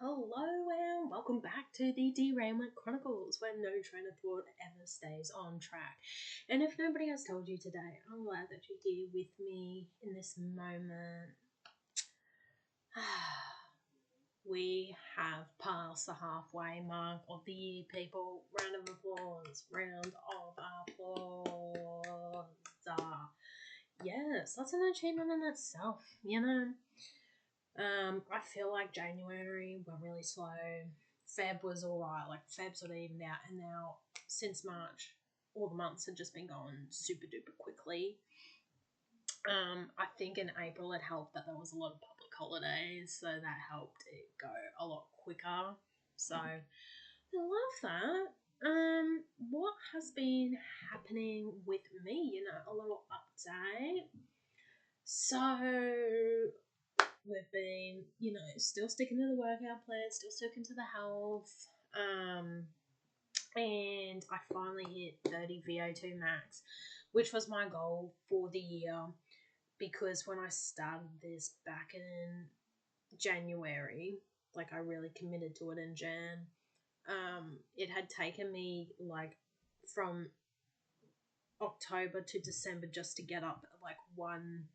Hello and welcome back to the Derailment Chronicles, where no train of thought ever stays on track. And if nobody has told you today, I'm glad that you're here with me in this moment. We have passed the halfway mark of the year, people. Round of applause. Round of applause. Yes, that's an achievement in itself, you know. I feel like January went really slow. Feb was alright, like Feb sort of evened out, and now since March, all the months have just been going super duper quickly. I think in April it helped that there was a lot of public holidays, so that helped it go a lot quicker. So I love that. What has been happening with me? A little update. So we've been, still sticking to the workout plan, still sticking to the health. And I finally hit 30 VO2 max, which was my goal for the year, because when I started this back in January, like I really committed to it in Jan, it had taken me like from October to December just to get up like one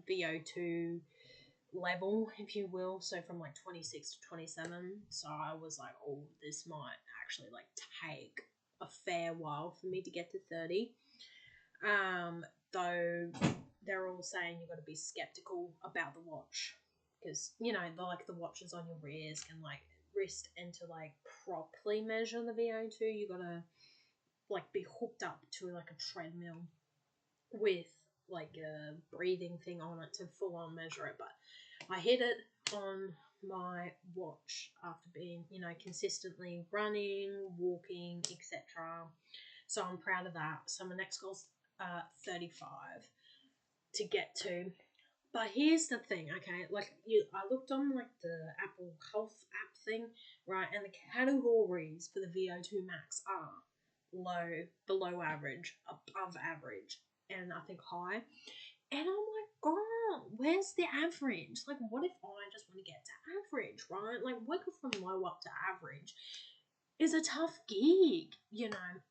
VO2 level, if you will. So from like 26 to 27. So I was like, oh, this might actually like take a fair while for me to get to 30. Though they're all saying you've got to be skeptical about the watch, because the watches on your wrist and to like properly measure the VO2, you got to like be hooked up to like a treadmill with like a breathing thing on it to full on measure it. But I hit it on my watch after being, consistently running, walking, etc. So I'm proud of that. So my next goal's 35 to get to. But here's the thing, okay? I looked on like the Apple Health app thing, right? And the categories for the VO2 max are low, below average, above average, and I think high. And I'm like, girl, where's the average? Like, what if I just want to get to average, right? Like, working from low up to average is a tough gig,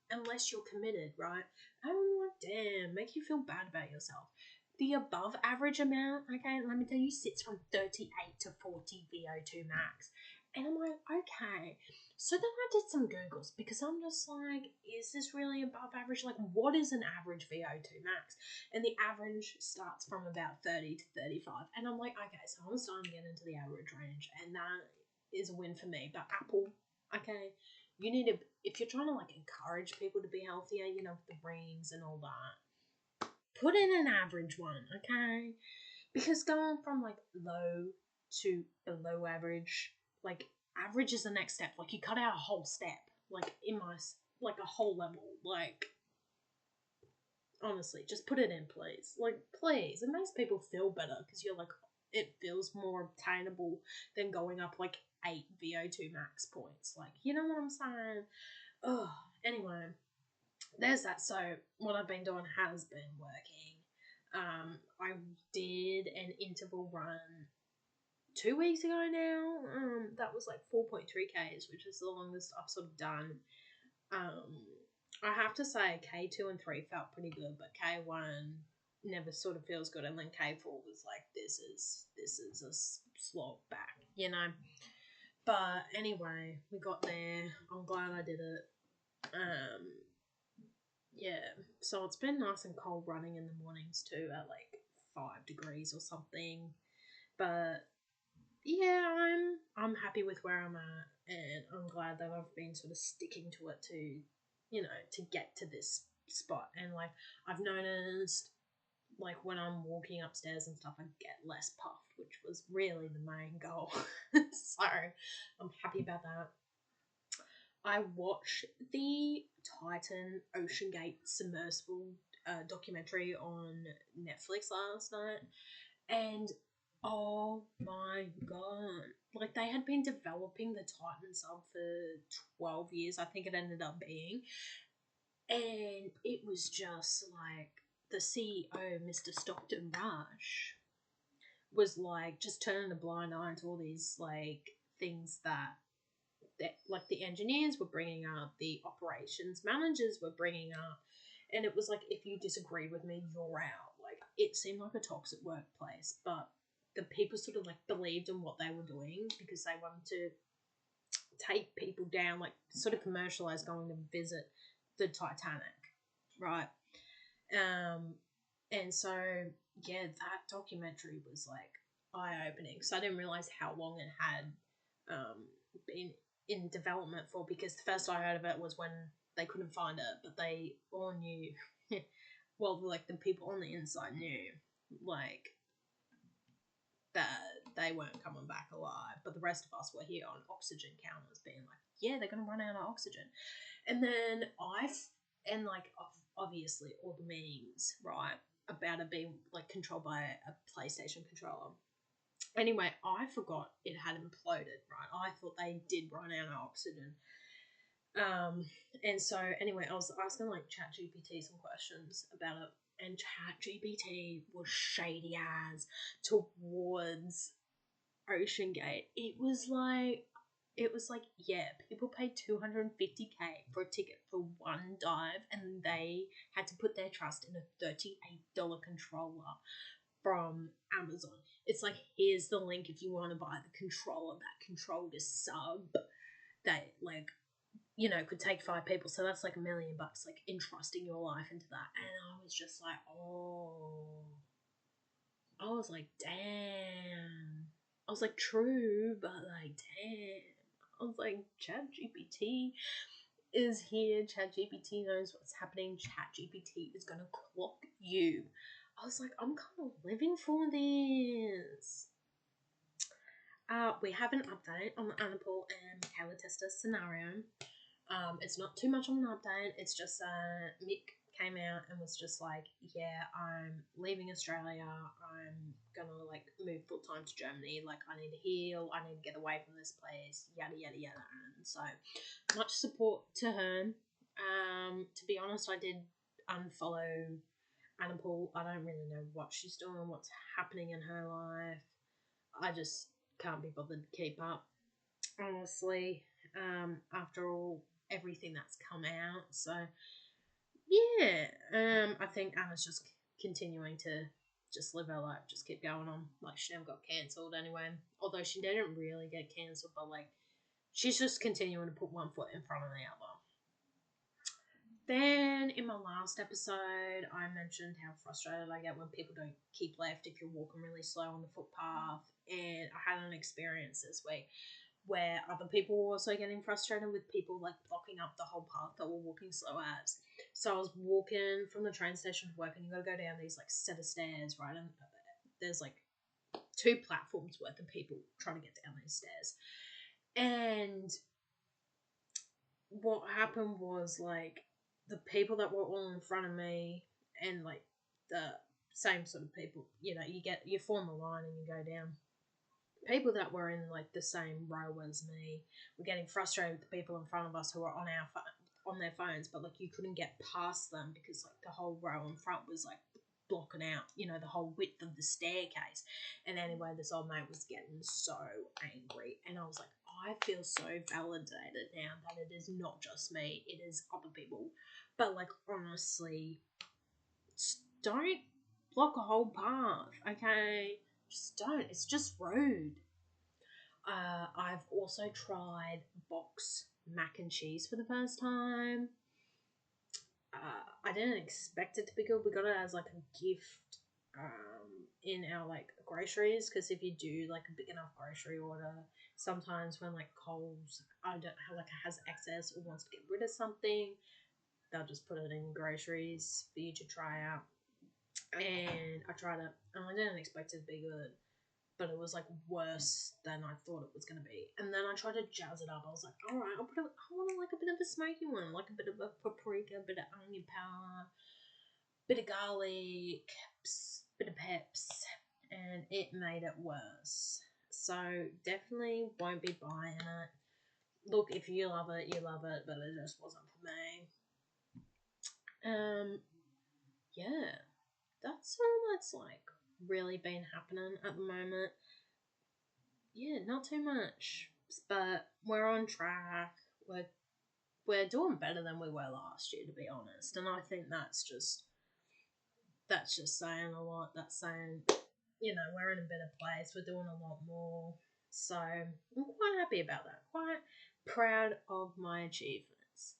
unless you're committed, right? And I'm like, damn, make you feel bad about yourself. The above average amount, okay, let me tell you, sits from 38 to 40 VO2 max. And I'm like, okay. So then I did some Googles, because I'm just like, is this really above average? Like, what is an average VO2 max? And the average starts from about 30 to 35. And I'm like, okay, so I'm starting to get into the average range. And that is a win for me. But Apple, okay, you need to, if you're trying to like encourage people to be healthier, with the rings and all that, put in an average one, okay? Because going from like low to below average, like average is the next step. Like you cut out a whole step, like in my, like a whole level. Like honestly, just put it in, please. Like please, it makes people feel better, because you're like, it feels more obtainable than going up like 8 VO2 max points. Like, you know what I'm saying? Oh, anyway, there's that. So what I've been doing has been working. I did an interval run 2 weeks ago now. That was like 4.3 Ks, which is the longest I've sort of done. I have to say K2 and 3 felt pretty good, but K1 never sort of feels good, and then K4 was like, this is a slog back, But anyway, we got there. I'm glad I did it. Yeah, so it's been nice and cold running in the mornings too, at like 5 degrees or something. But yeah, I'm happy with where I'm at, and I'm glad that I've been sort of sticking to it to get to this spot. And like I've noticed, like when I'm walking upstairs and stuff, I get less puffed, which was really the main goal. So I'm happy about that. I watched the Titan Ocean Gate submersible documentary on Netflix last night, and oh my god, like they had been developing the Titan sub for 12 years, I think it ended up being, and it was just like the CEO, Mr. Stockton Rush, was like just turning a blind eye to all these like things that like the engineers were bringing up, the operations managers were bringing up, and it was like, if you disagree with me, you're out. Like, it seemed like a toxic workplace, but the people sort of like believed in what they were doing because they wanted to take people down, like sort of commercialize going to visit the Titanic, right? And so yeah, that documentary was like eye opening. So I didn't realize how long it had been in development for, because the first I heard of it was when they couldn't find it, but they all knew. Well, like the people on the inside knew, like that they weren't coming back alive, but the rest of us were here on oxygen counters, being like, yeah, they're gonna run out of oxygen. And then obviously all the memes, right, about it being like controlled by a PlayStation controller. Anyway, I forgot it had imploded, right? I thought they did run out of oxygen. And so anyway, I was asking like ChatGPT some questions about it, and ChatGPT was shady as towards Ocean Gate. It was like, yeah, people paid $250K for a ticket for one dive, and they had to put their trust in a $38 controller from Amazon. It's like, here's the link if you want to buy the controller that controlled a sub that, like, you know, could take 5 people. So that's like $1 million, like entrusting your life into that. And I was just like, oh, I was like, damn. I was like, true, but like, damn. I was like, ChatGPT is here. ChatGPT knows what's happening. ChatGPT is gonna clock you. I was like, I'm kind of living for this. We have an update on the Annabelle and Michaela Testa scenario. It's not too much of an update. It's just Mick came out and was just like, yeah, I'm leaving Australia. I'm gonna like move full time to Germany. Like, I need to heal. I need to get away from this place. Yada yada yada. And so much support to her. To be honest, I did unfollow Annabelle. I don't really know what she's doing, what's happening in her life. I just can't be bothered to keep up, honestly. After all, everything that's come out. So yeah, I think Anna's just continuing to just live her life, just keep going on. Like, she never got cancelled anyway. Although she didn't really get cancelled, but like, she's just continuing to put one foot in front of the other. Then in my last episode, I mentioned how frustrated I get when people don't keep left if you're walking really slow on the footpath. And I had an experience this week where other people were also getting frustrated with people like blocking up the whole path that we're walking slow as. So I was walking from the train station to work, and you got to go down these like set of stairs, right? And there's like 2 platforms worth of people trying to get down these stairs. And what happened was, like, the people that were all in front of me, and like the same sort of people, you know, you form a line and you go down. People that were in like the same row as me were getting frustrated with the people in front of us who were on their phones, but like you couldn't get past them because like the whole row in front was like blocking out, you know, the whole width of the staircase. And anyway, this old mate was getting so angry, and I was like, I feel so validated now that it is not just me, it is other people. But like, honestly, don't block a whole path, okay? Just don't. It's just rude. I've also tried box mac and cheese for the first time. I didn't expect it to be good. We got it as like a gift in our like groceries, because if you do like a big enough grocery order, sometimes when like Coles has excess or wants to get rid of something, they'll just put it in groceries for you to try out. And I tried it, and I didn't expect it to be good, but it was like worse than I thought it was going to be. And then I tried to jazz it up. I was like, all right, I want like a bit of a smoky one, like a bit of a paprika, a bit of onion powder, bit of garlic, bit of peps, and it made it worse. So definitely won't be buying it. Look, if you love it, you love it, but it just wasn't for me. Yeah, that's all that's like really been happening at the moment. Yeah, not too much. but we're on track. We're doing better than we were last year, to be honest. And I think that's just saying a lot. That's saying, we're in a better place. We're doing a lot more. So I'm quite happy about that. Quite proud of my achievements.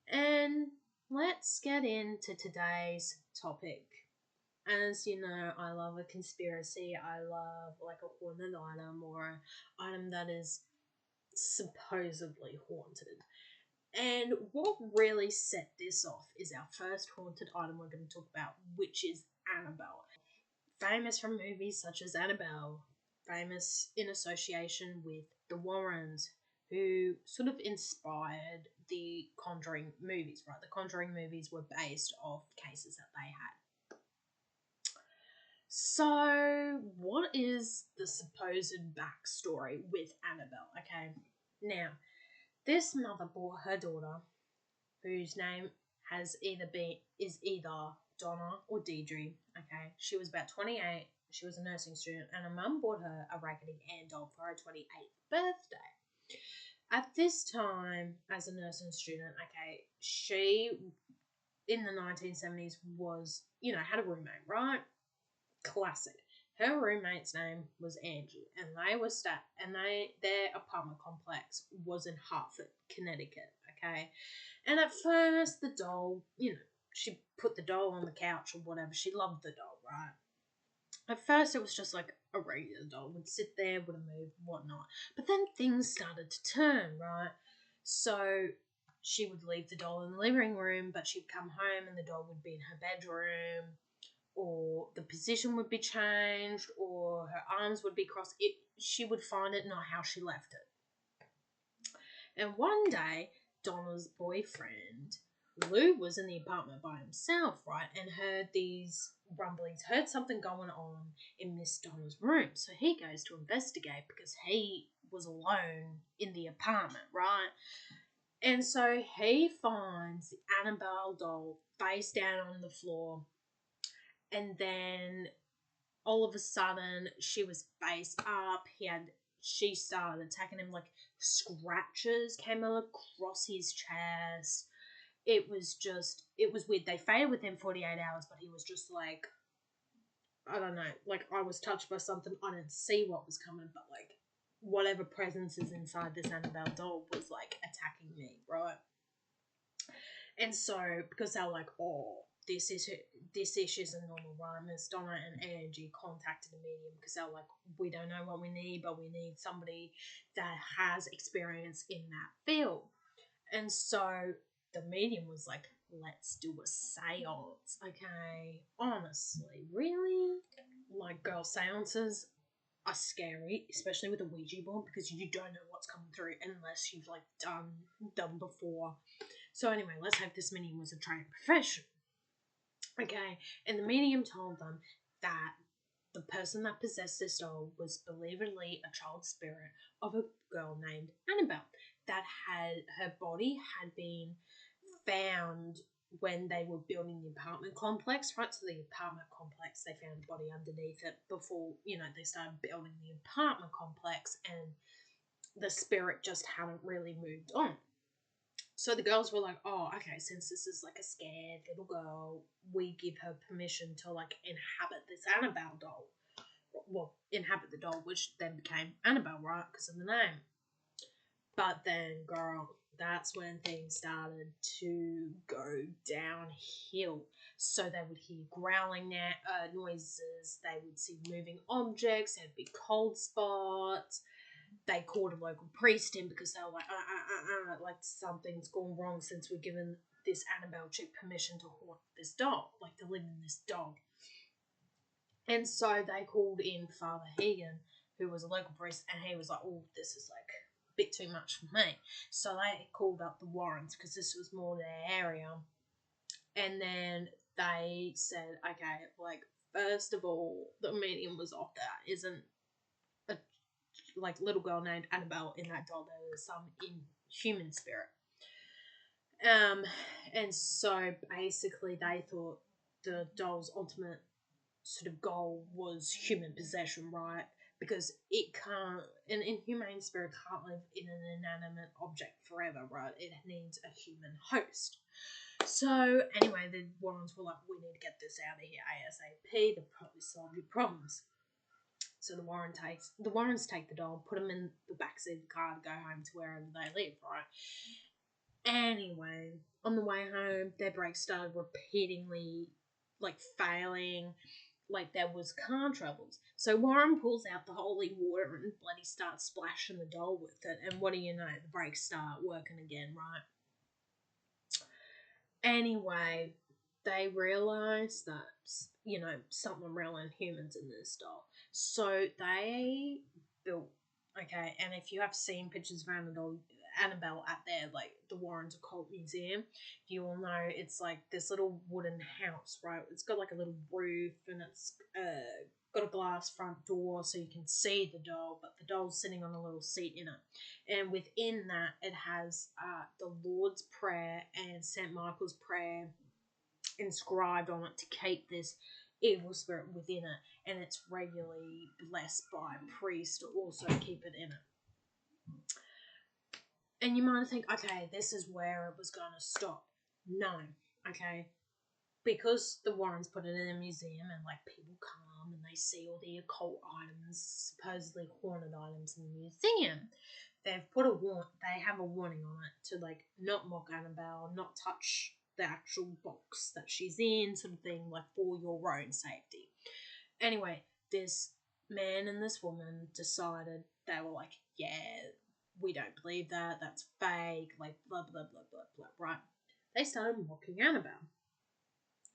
And let's get into today's topic. As you know, I love a conspiracy. I love like a haunted item or an item that is supposedly haunted. And what really set this off is our first haunted item we're going to talk about, which is Annabelle. Famous from movies such as Annabelle, famous in association with the Warrens, who sort of inspired the Conjuring movies, right? The Conjuring movies were based off cases that they had. So, what is the supposed backstory with Annabelle? Okay, now, this mother brought her daughter, whose name is either Donna or Deidre. Okay, she was about 28. She was a nursing student, and her mum bought her a Raggedy Ann doll for her 28th birthday. At this time, as a nursing student, okay, she in the 1970s was, had a roommate, right? Classic. Her roommate's name was Angie, and their apartment complex was in Hartford, Connecticut. Okay, and at first the doll, she put the doll on the couch or whatever. She loved the doll, right? At first it was just like a regular doll, would sit there, wouldn't move, whatnot. But then things started to turn, right? So she would leave the doll in the living room, but she'd come home and the doll would be in her bedroom, or the position would be changed, or her arms would be crossed. She would find it not how she left it. And one day, Donna's boyfriend, Lou, was in the apartment by himself, right, and heard these rumblings, heard something going on in Miss Donna's room. So he goes to investigate because he was alone in the apartment, right? And so he finds the Annabelle doll face down on the floor. And then all of a sudden she was face up. She started attacking him, like scratches came across his chest. It was weird. They faded within 48 hours, but he was just like, I don't know, like I was touched by something. I didn't see what was coming, but like whatever presence is inside this Annabelle doll was like attacking me, right? And so, because they were like, oh, this issue's a normal one, Miss Donna and Angie contacted the medium because they were like, we don't know what we need, but we need somebody that has experience in that field. And so the medium was like, let's do a seance. Okay, honestly, really? Like, girl, seances are scary, especially with a Ouija board, because you don't know what's coming through unless you've like done before. So anyway, let's hope this medium was a trained professional. Okay, and the medium told them that the person that possessed this doll was believably a child spirit of a girl named Annabelle that her body had been found when they were building the apartment complex, right? So the apartment complex, they found a body underneath it before, they started building the apartment complex, and the spirit just hadn't really moved on. So the girls were like, oh, okay, since this is like a scared little girl, we give her permission to like inhabit this Annabelle doll. Well, inhabit the doll, which then became Annabelle, right? Because of the name. But then, girl, that's when things started to go downhill. So they would hear growling noises, they would see moving objects, there'd be cold spots. They called a local priest in because they were like, like something's gone wrong since we're given this Annabelle chick permission to haunt this doll, like to live in this doll. And so they called in Father Hagen, who was a local priest, and he was like, oh, this is like a bit too much for me. So they called up the Warrens because this was more their area. And then they said, okay, like, first of all, the medium was off. That isn't a like little girl named Annabelle in that doll. There was some inhuman spirit. And so basically they thought the doll's ultimate sort of goal was human possession, right? because it can't, an inhumane spirit can't live in an inanimate object forever, right? It needs a human host. So anyway, the Warrens were like, we need to get this out of here ASAP. They'll probably solve your problems. So the Warrens take the doll, put them in the backseat of the car to go home to wherever they live, right? Anyway, on the way home, their brakes started repeatedly, like, failing, like there was car troubles. So Warren pulls out the holy water and bloody starts splashing the doll with it, and what do you know? The brakes start working again, right? Anyway, they realise that, you know, something real inhuman's in this doll. So they built, okay, and if you have seen pictures of Annabelle at their, like, the Warrens Occult Museum, you will know it's like this little wooden house, right? It's got like a little roof, and it's got a glass front door so you can see the doll, but the doll's sitting on a little seat in it. And within that, it has the Lord's Prayer and St. Michael's Prayer inscribed on it to keep this evil spirit within it, and it's regularly blessed by a priest to also keep it in it. And you might think, okay, this is where it was going to stop. No, okay? Because the Warrens put it in a museum and, like, people come and they see all the occult items, supposedly haunted items in the museum, they've put they have a warning on it to, like, not mock Annabelle, not touch the actual box that she's in, sort of thing, like, for your own safety. Anyway, this man and this woman decided, they were like, yeah, we don't believe that, that's fake, like, blah, blah, blah, blah, blah, right? They started mocking Annabelle.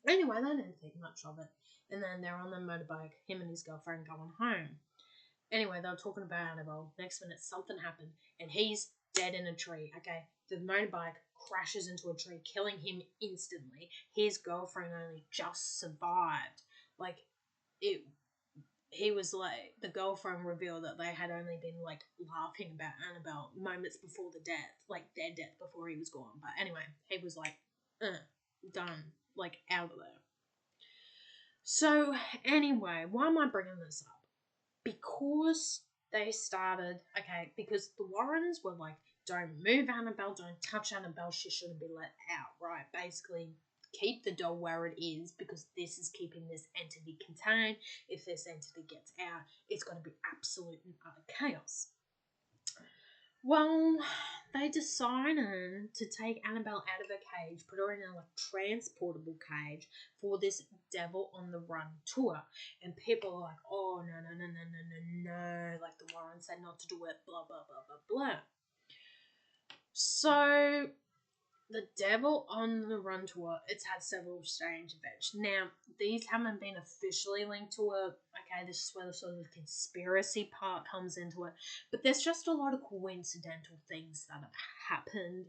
Anyway, they didn't think much of it. And then they're on the motorbike, him and his girlfriend going home. Anyway, they were talking about Annabelle. Next minute, something happened, and he's dead in a tree, okay? The motorbike crashes into a tree, killing him instantly. His girlfriend only just survived. Like, he was like, the girlfriend revealed that they had only been, like, laughing about Annabelle moments before the death, like, their death before he was gone. But anyway, he was like, done, like, out of there. So anyway, why am I bringing this up? Because they started, okay, because the Warrens were like, don't move Annabelle, don't touch Annabelle, she shouldn't be let out, right? Basically, keep the doll where it is, because this is keeping this entity contained. If this entity gets out, it's going to be absolute and utter chaos. Well, they decided to take Annabelle out of her cage, put her in a transportable cage for this Devil on the Run tour. And people are like, oh, no. Like, the Warrens said not to do it, blah, blah, blah, blah, blah. So, the Devil on the Run tour, it's had several strange events. Now, these haven't been officially linked to it. Okay, this is where the sort of conspiracy part comes into it. But there's just a lot of coincidental things that have happened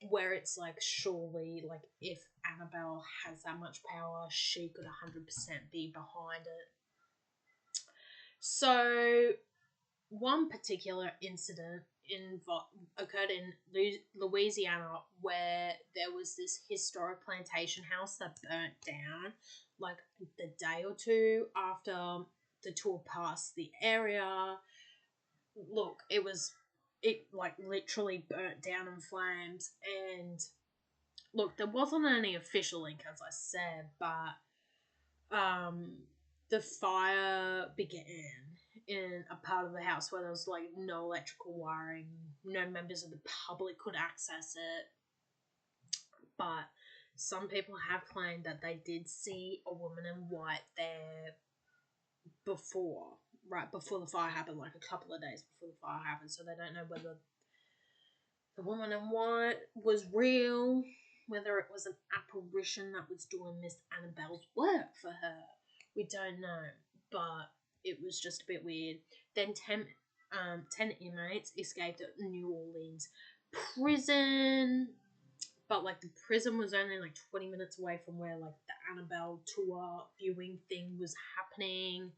where it's like, surely, like, if Annabelle has that much power, she could 100% be behind it. So, one particular incident occurred in Louisiana, where there was this historic plantation house that burnt down like the day or two after the tour passed the area. Look, it like literally burnt down in flames, and look, there wasn't any official link, as I said, but the fire began in a part of the house where there was like no electrical wiring, no members of the public could access it. But some people have claimed that they did see a woman in white there right before the fire happened, like a couple of days before the fire happened. So they don't know whether the woman in white was real, whether it was an apparition that was doing Miss Annabelle's work for her. We don't know, but it was just a bit weird. Then 10 inmates escaped at New Orleans prison, but like the prison was only like 20 minutes away from where like the Annabelle tour viewing thing was happening.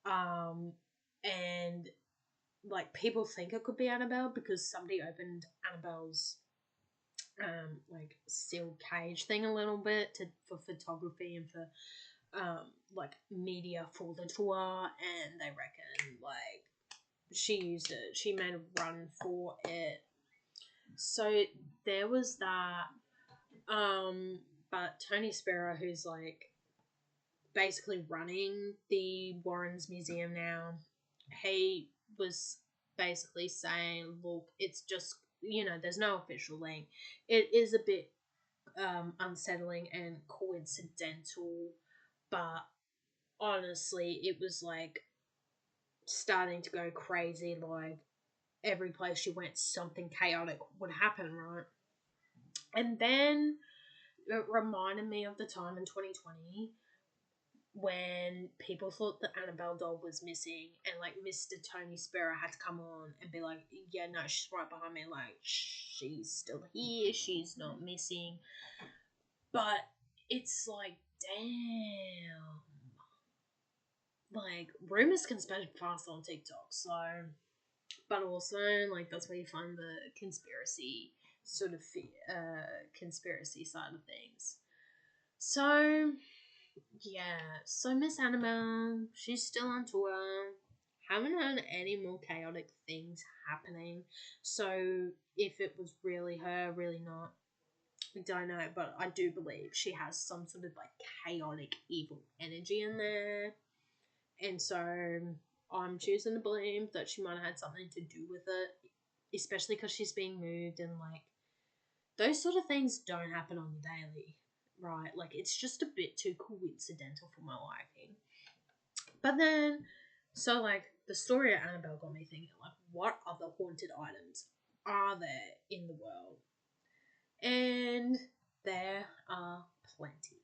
And like people think it could be Annabelle because somebody opened Annabelle's like sealed cage thing a little bit for photography and for like media for the tour, and they reckon like she used it. She made a run for it. So there was that. But Tony Spera, who's like basically running the Warrens Museum now, he was basically saying, look, it's just, there's no official link. It is a bit unsettling and coincidental, but honestly, it was like starting to go crazy. Like every place she went, something chaotic would happen, right? And then it reminded me of the time in 2020 when people thought the Annabelle doll was missing, and like Mr. Tony Spera had to come on and be like, yeah, no, she's right behind me, like she's still here, she's not missing. But it's like, damn, like rumors can spread fast on TikTok. So, but also like that's where you find the conspiracy sort of conspiracy side of things. So yeah, so Miss Annabelle, she's still on tour. Haven't heard any more chaotic things happening. So if it was really her, really not, I don't know. But I do believe she has some sort of like chaotic evil energy in there. And so I'm choosing to believe that she might have had something to do with it, especially because she's being moved, and like those sort of things don't happen on the daily, right? Like it's just a bit too coincidental for my liking. But then, so like the story of Annabelle got me thinking, like, what other haunted items are there in the world? And there are plenty.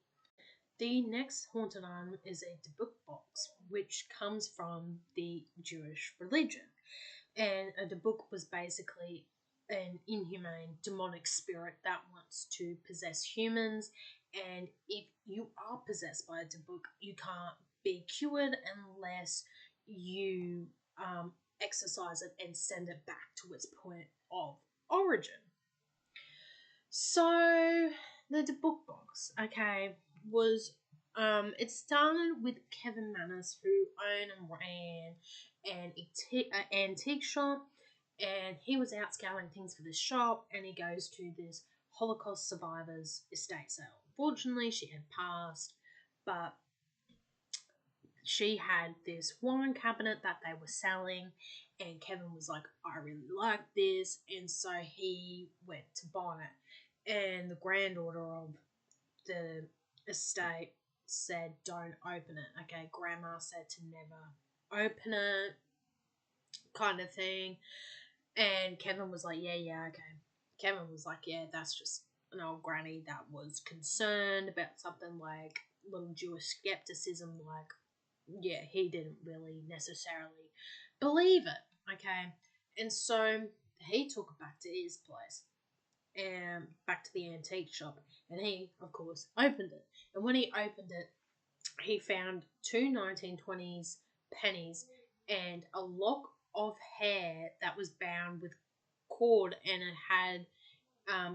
The next haunted item is a book box, which comes from the Jewish religion. And a book was basically an inhumane demonic spirit that wants to possess humans. And if you are possessed by a book, you can't be cured unless you exercise it and send it back to its point of origin. So the book box, okay, was it started with Kevin Manners, who owned and ran an antique shop, and he was out scouring things for this shop, and he goes to this Holocaust survivors estate sale. Fortunately, she had passed, but she had this wine cabinet that they were selling, and Kevin was like, I really like this, and so he went to buy it. And the granddaughter of the estate said, don't open it. Okay, grandma said to never open it, kind of thing. And Kevin was like, yeah, okay. Kevin was like, yeah, that's just an old granny that was concerned about something, like little Jewish skepticism. Like, yeah, he didn't really necessarily believe it, okay? And so he took it back to his place and back to the antique shop, and he, of course, opened it. And when he opened it, he found two 1920s pennies and a lock of hair that was bound with cord, and it had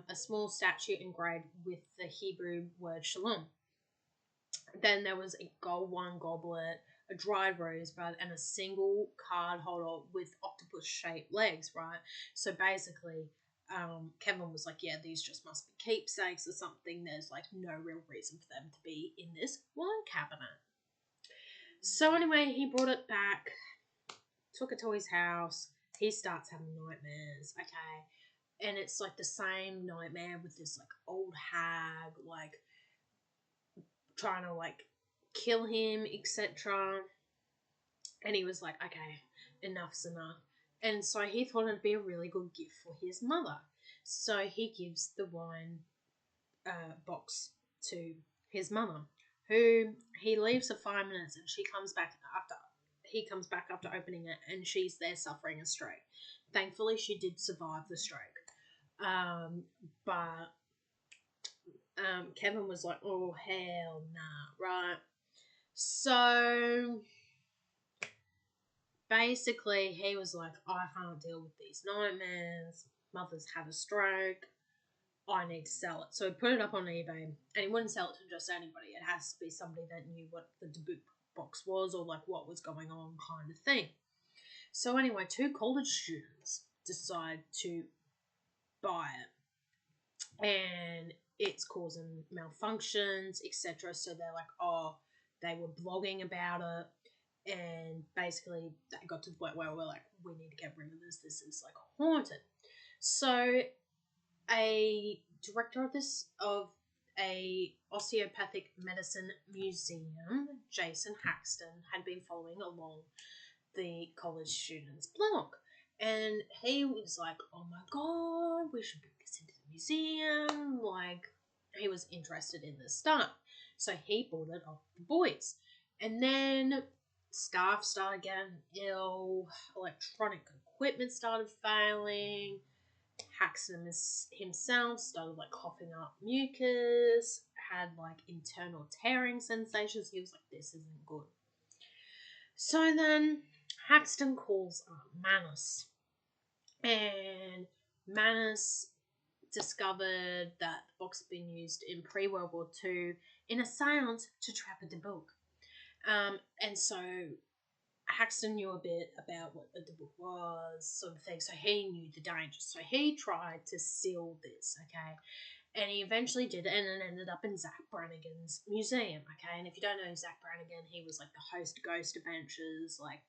a small statue engraved with the Hebrew word shalom. Then there was a gold wine goblet, a dried rosebud, and a single card holder with octopus-shaped legs, right? So basically, Kevin was like, yeah, these just must be keepsakes or something. There's like no real reason for them to be in this wine cabinet. So anyway, he brought it back, took it to his house. He starts having nightmares, okay? And it's like the same nightmare with this like old hag, like trying to like kill him, etc. And he was like, okay, enough's enough. And so he thought it'd be a really good gift for his mother. So he gives the wine box to his mother, who he leaves for 5 minutes, and he comes back after opening it, and she's there suffering a stroke. Thankfully, she did survive the stroke. But Kevin was like, oh, hell nah, right? So basically, he was like, I can't deal with these nightmares. Mother's had a stroke. I need to sell it. So he put it up on eBay, and he wouldn't sell it to just anybody. It has to be somebody that knew what the debut box was or like what was going on, kind of thing. So anyway, two college students decide to buy it, and it's causing malfunctions, etc. So they're like, oh, they were blogging about it, and basically they got to the point where we're like, we need to get rid of this. This is like haunted. So a director of a osteopathic medicine museum, Jason Haxton, had been following along the college students' blog. And he was like, oh my god, we should bring this into the museum. Like, he was interested in the stuff. So he bought it off the boys. And then staff started getting ill, electronic equipment started failing. Haxton himself started like coughing up mucus, had like internal tearing sensations. He was like, this isn't good. So then Haxton calls up Manus, and Manus discovered that the box had been used in pre-World War II in a seance to trap a book. And so Haxton knew a bit about what the book was, sort of thing, so he knew the dangers. So he tried to seal this, okay? And he eventually did it, and it ended up in Zach Brannigan's museum, okay? And if you don't know Zach Brannigan, he was like the host of Ghost Adventures. Like,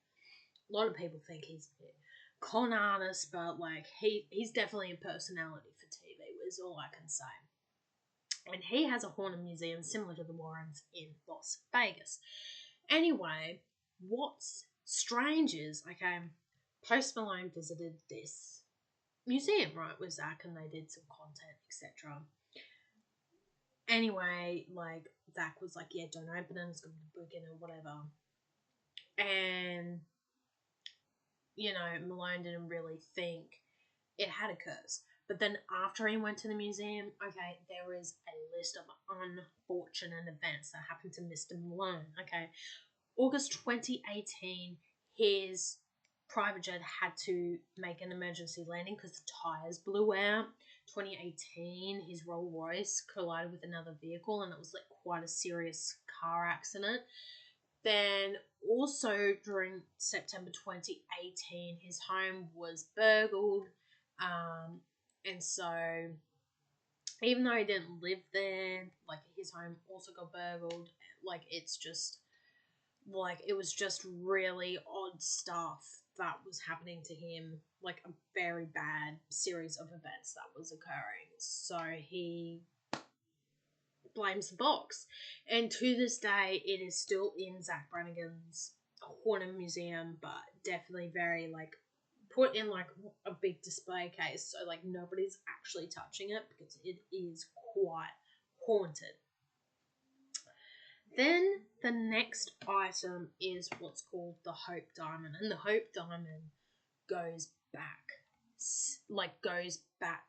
a lot of people think he's a bit con artist, but like he's definitely a personality for TV, is all I can say. And he has a haunted museum similar to the Warrens in Las Vegas. Anyway, what's strange is, okay, Post Malone visited this museum, right, with Zach, and they did some content, etc. Anyway, like, Zach was like, yeah, don't open it, it's going to be broken or whatever. And, you know, Malone didn't really think it had a curse. But then after he went to the museum, okay, there is a list of unfortunate events that happened to Mr. Malone, okay. August 2018, his private jet had to make an emergency landing because the tyres blew out. 2018, his Rolls Royce collided with another vehicle, and it was like quite a serious car accident. Then also during September 2018, his home was burgled. And so even though he didn't live there, like, his home also got burgled. Like, it's just, like, it was just really odd stuff that was happening to him, like a very bad series of events that was occurring. So he blames the box, and to this day it is still in Zach Brannigan's Haunted Museum, but definitely very like put in like a big display case, so like nobody's actually touching it because it is quite haunted. Then the next item is what's called the Hope Diamond, and the Hope Diamond goes back, goes back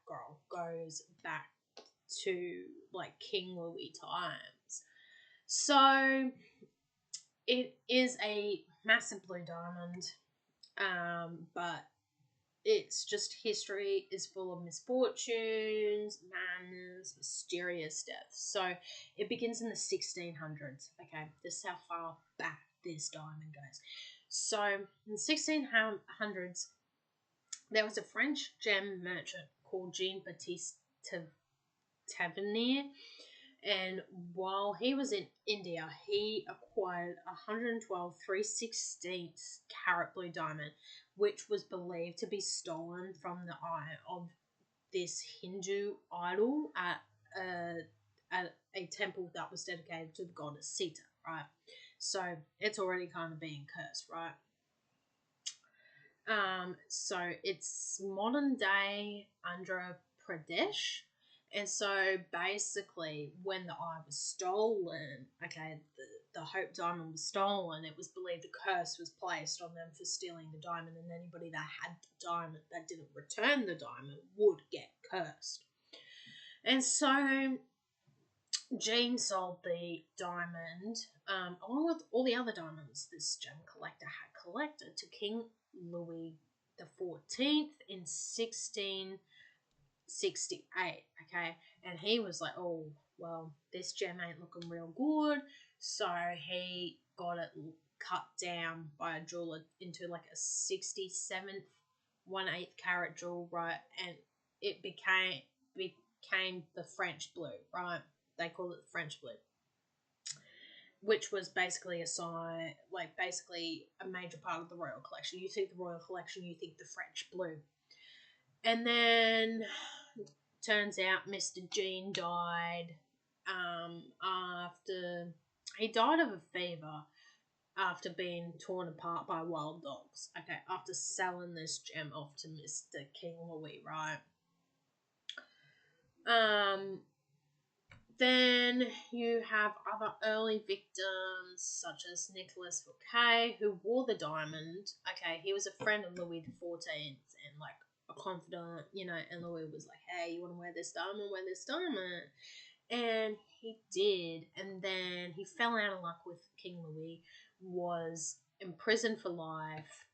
to like King Louis times. So it is a massive blue diamond, but it's just history is full of misfortunes, madness, mysterious deaths. So it begins in the 1600s. Okay, this is how far back this diamond goes. So in the 1600s, there was a French gem merchant called Jean-Baptiste Tavernier, and while he was in India, he acquired 112 3/16 carat blue diamond, which was believed to be stolen from the eye of this Hindu idol at a temple that was dedicated to the goddess Sita, right? So it's already kind of being cursed, right? So it's modern day Andhra Pradesh. And so basically, when the eye was stolen, okay, the Hope Diamond was stolen, it was believed a curse was placed on them for stealing the diamond, and anybody that had the diamond that didn't return the diamond would get cursed. And so Jean sold the diamond, along with all the other diamonds this gem collector had collected, to King Louis XIV in 16 68, okay? And he was like, oh, well, this gem ain't looking real good. So he got it cut down by a jeweler into like a 67th 1/8 carat jewel, right? And it became the French blue, right? They call it the French blue, which was basically a sign, like basically a major part of the royal collection. You think the royal collection, you think the French blue. And then turns out Mr. Jean died after he died of a fever after being torn apart by wild dogs. Okay, after selling this gem off to Mr. King Louis, right? Then you have other early victims such as Nicolas Fouquet, who wore the diamond. Okay, he was a friend of Louis XIV and like a confidant, you know, and Louis was like, hey, you want to wear this diamond? Wear this diamond. And he did, and then he fell out of luck with King Louis, was imprisoned for life.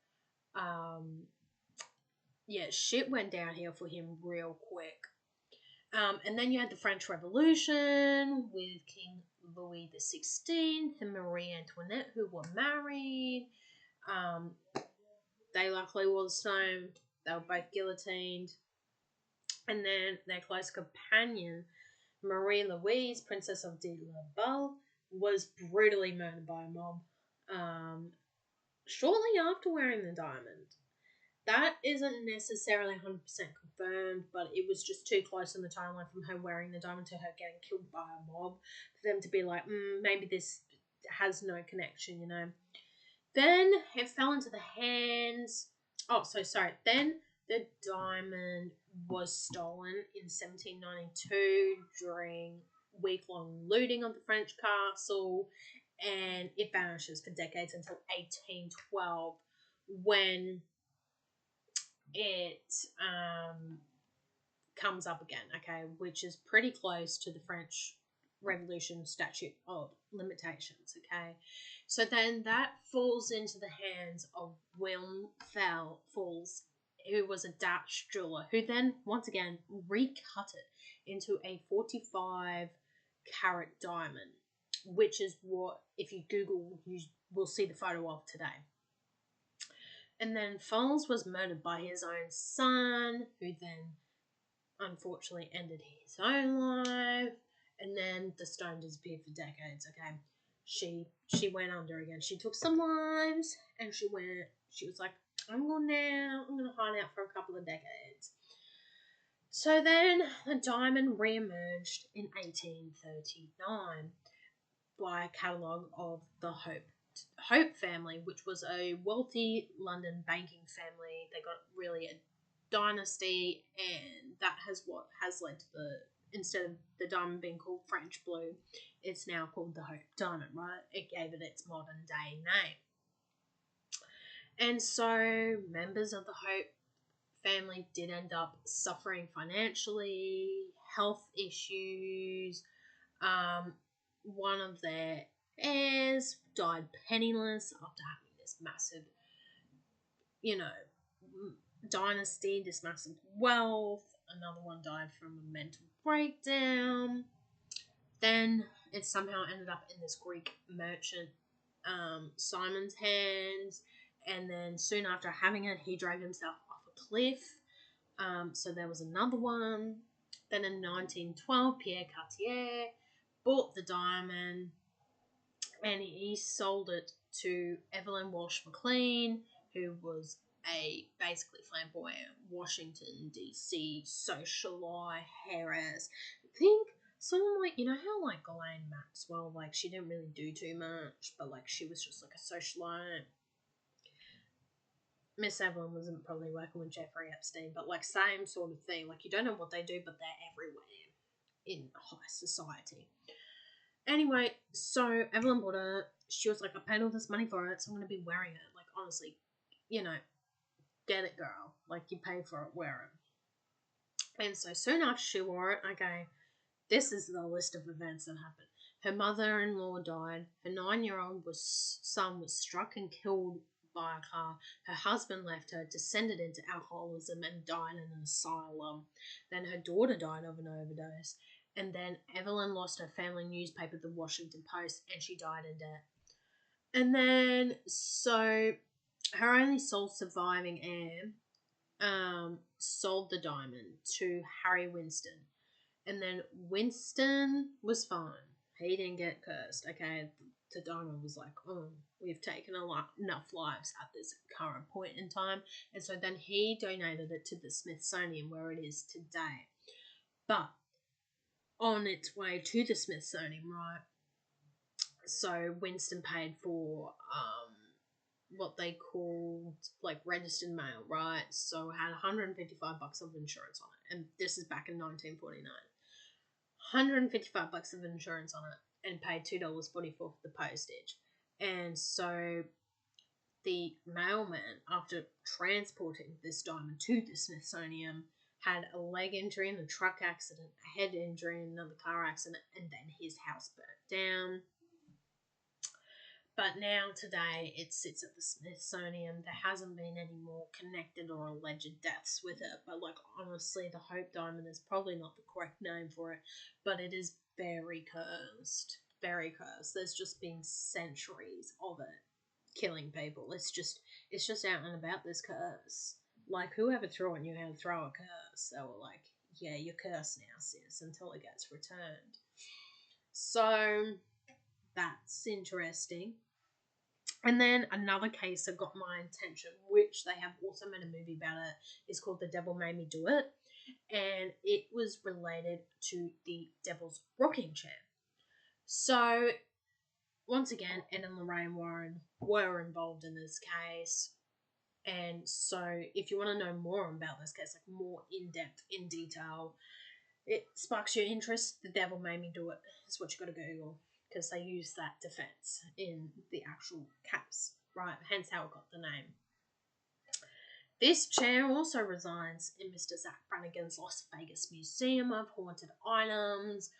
Yeah, shit went downhill for him real quick. And then you had the French Revolution with King Louis XVI and Marie Antoinette, who were married. They luckily were the same. They were both guillotined. And then their close companion, Marie Louise, Princess of de la Belle, was brutally murdered by a mob shortly after wearing the diamond. That isn't necessarily 100% confirmed, but it was just too close in the timeline from her wearing the diamond to her getting killed by a mob for them to be like, maybe this has no connection, you know. Then it fell into the hands. Then the diamond was stolen in 1792 during week-long looting of the French castle, and it vanishes for decades until 1812 when it comes up again, okay, which is pretty close to the French Revolution statute of limitations, okay. So then that falls into the hands of Willem Falls, who was a Dutch jeweler, who then, once again, recut it into a 45 carat diamond, which is what, if you Google, you will see the photo of today. And then Falls was murdered by his own son, who then unfortunately ended his own life. And then the stone disappeared for decades, okay? She went under again. She took some lives, and she was like, I'm going to hide out for a couple of decades. So then the diamond re-emerged in 1839 by a catalogue of the Hope family, which was a wealthy London banking family. They got really a dynasty, and that has what has led to instead of the diamond being called French blue, it's now called the Hope diamond, right? It gave it its modern day name. And so members of the Hope family did end up suffering financially, health issues. One of their heirs died penniless after having this massive, dynasty, this massive wealth. Another one died from a mental breakdown. Then it somehow ended up in this Greek merchant, Simon's hands. And then soon after having it, he drove himself off a cliff. So there was another one. Then in 1912, Pierre Cartier bought the diamond and he sold it to Evelyn Walsh McLean, who was a basically flamboyant Washington DC socialite heiress. Think someone like, how like Ghislaine Maxwell, like she didn't really do too much, but like she was just like a socialite. Miss Evelyn wasn't probably working with Jeffrey Epstein, but like same sort of thing. Like you don't know what they do, but they're everywhere in high society. Anyway, so Evelyn bought it. She was like, I paid all this money for it, so I'm going to be wearing it. Like, honestly, get it, girl. Like, you paid for it, wear it. And so soon after she wore it, okay, this is the list of events that happened. Her mother-in-law died. Her 9-year-old son was struck and killed by a car. Her husband left her, descended into alcoholism, and died in an asylum. Then her daughter died of an overdose. And then Evelyn lost her family newspaper, the Washington Post, and she died in debt. And then, so, her only sole surviving heir sold the diamond to Harry Winston. And then Winston was fine. He didn't get cursed, okay? The diamond was like, oh, we've taken enough lives at this current point in time. And so then he donated it to the Smithsonian, where it is today. But on its way to the Smithsonian, right? So Winston paid for what they called like registered mail, right? So it had $155 of insurance on it, and this is back in 1949. $155 of insurance on it, and paid $2.44 for the postage. And so the mailman, after transporting this diamond to the Smithsonian, had a leg injury in a truck accident, a head injury in another car accident, and then his house burnt down. But now, today, it sits at the Smithsonian. There hasn't been any more connected or alleged deaths with it. But, like, honestly, the Hope Diamond is probably not the correct name for it. But it is very cursed. Very cursed. There's just been centuries of it killing people. It's just out and about, this curse. Like, whoever taught you how to throw a curse, they were like, yeah, you're cursed now, sis, until it gets returned. So, that's interesting. And then another case that got my attention, which they have also made a movie about it, is called The Devil Made Me Do It. And it was related to the Devil's Rocking Chair. So, once again, Ed and Lorraine Warren were involved in this case. And so, if you want to know more about this case, like more in-depth, in detail, it sparks your interest, The Devil Made Me Do It is what you got to Google. Because they use that defense in the actual case, right? Hence how it got the name. This chair also resides in Mr. Zach Brannigan's Las Vegas Museum of Haunted Items.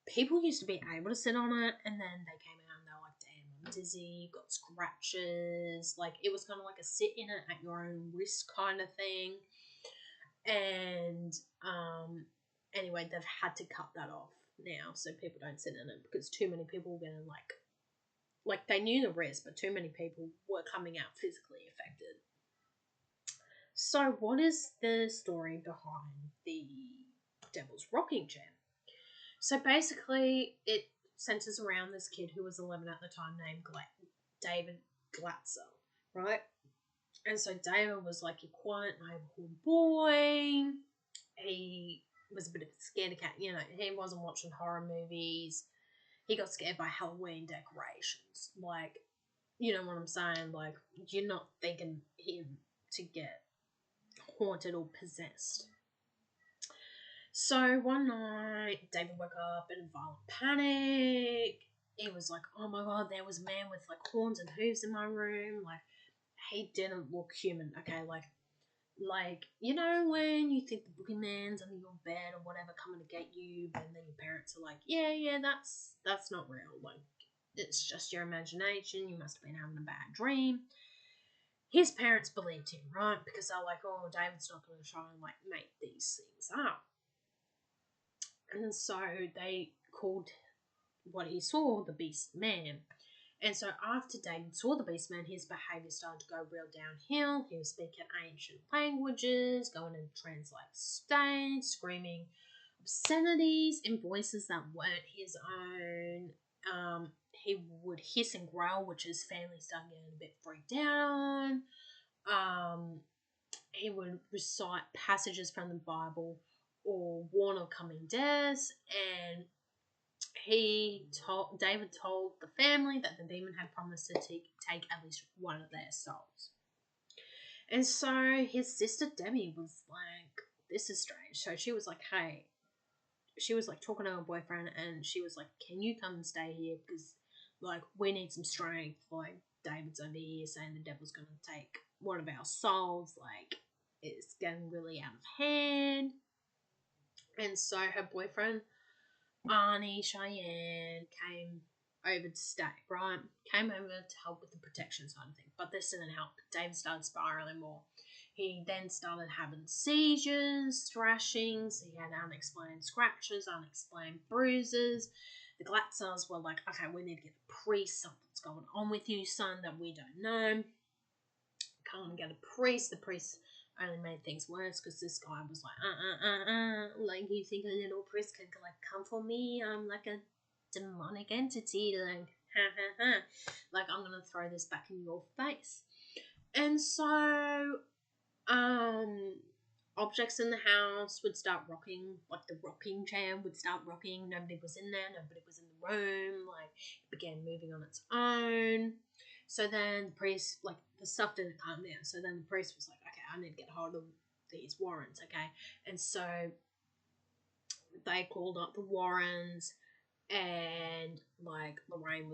People used to be able to sit on it, and then they came out and they were like, damn, I'm dizzy, got scratches. Like, it was kind of like a sit in it at your own risk kind of thing. And, anyway, they've had to cut that off now, so people don't sit in it, because too many people were getting like they knew the risk, but too many people were coming out physically affected. So what is the story behind the Devil's Rocking Chair? So basically it centers around this kid who was 11 at the time, named David Glatzel, right? And so David was like your quiet neighborhood boy. He was a bit of a scaredy cat, you know. He wasn't watching horror movies. He got scared by Halloween decorations. Like, you know what I'm saying? Like, you're not thinking him to get haunted or possessed. So one night, David woke up in a violent panic. He was like, oh my god, there was a man with like horns and hooves in my room. Like, he didn't look human. Okay, like, you know when you think the boogeyman's under your bed or whatever coming to get you, but then your parents are like, yeah, that's not real. Like, it's just your imagination. You must have been having a bad dream. His parents believed him, right? Because they're like, oh, David's not going to try and, like, make these things up. And so they called what he saw the Beast Man. And so after David saw the Beast Man, his behaviour started to go real downhill. He was speaking ancient languages, going in translate state, screaming obscenities in voices that weren't his own. He would hiss and growl, which his family started getting a bit freaked out on. He would recite passages from the Bible or warn of coming deaths, and David told the family that the demon had promised to take at least one of their souls. And so his sister Debbie was like, this is strange. So she was like, hey, she was like talking to her boyfriend, and she was like, can you come and stay here, because like we need some strength. Like, David's over here saying the devil's going to take one of our souls. Like, it's getting really out of hand. And so her boyfriend Arnie Cheyenne came over to stay, right? Came over to help with the protection side of things, but this didn't help. David started spiraling more. He then started having seizures, thrashings. He had unexplained scratches, unexplained bruises. The Glatzers were like, okay, we need to get a priest. Something's going on with you, son, that we don't know. Can't get a priest. The priest only made things worse because this guy was like, like, you think a little priest could, like, come for me? I'm like a demonic entity, like, ha ha ha. Like, I'm gonna throw this back in your face. And so, objects in the house would start rocking, like the rocking chair would start rocking. Nobody was in there, nobody was in the room, like, it began moving on its own. So then the priest, like, the stuff didn't calm down. So then the priest was like, okay, I need to get hold of these Warrens, okay? And so they called up the Warrens, and, like, Lorraine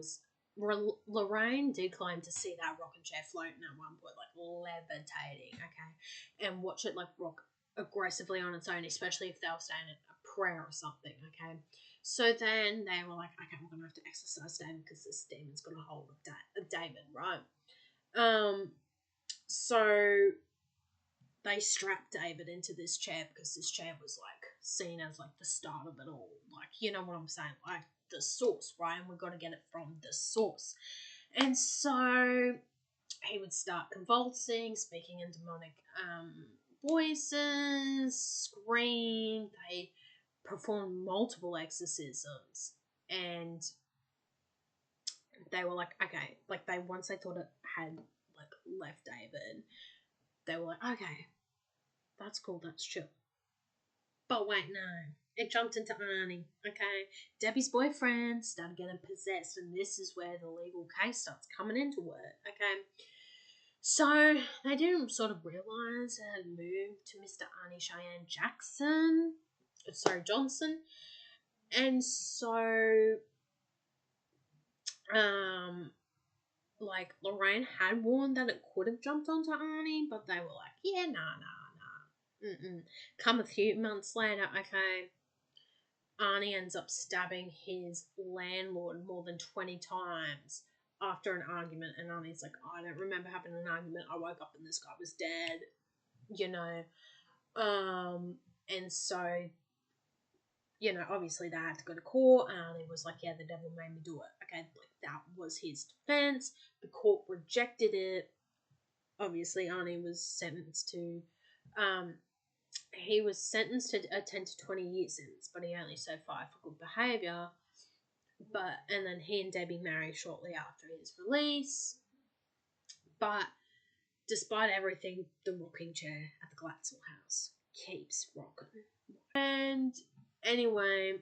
did claim to see that rocking chair floating at one point, like, levitating, okay? And watch it, like, rock aggressively on its own, especially if they were saying a prayer or something, okay? So then they were like, okay, we're going to have to exorcise David because this demon's got a hold of David, right? So they strapped David into this chair because this chair was, like, seen as, like, the start of it all. Like, you know what I'm saying? Like, the source, right? And we've got to get it from the source. And so he would start convulsing, speaking in demonic voices, scream. They performed multiple exorcisms, and they were like, okay, like, once they thought it had, like, left David, they were like, okay, that's cool, that's chill. But wait, no. It jumped into Arnie, okay? Debbie's boyfriend started getting possessed, and this is where the legal case starts coming into it, okay? So they didn't sort of realise it had moved to Mr. Arnie Cheyenne Johnson. And so, like, Lorraine had warned that it could have jumped onto Arnie, but they were like, yeah, nah. Come a few months later, okay, Arnie ends up stabbing his landlord more than 20 times after an argument, and Arnie's like, I don't remember having an argument. I woke up and this guy was dead, you know. And so, you know, obviously they had to go to court, and Arnie was like, yeah, the devil made me do it. Okay, like, that was his defense. The court rejected it. Obviously, Arnie was sentenced to, a 10 to 20 year sentence, but he only served 5 for good behaviour. And then he and Debbie marry shortly after his release. But despite everything, the rocking chair at the Glatzel house keeps rocking. And anyway,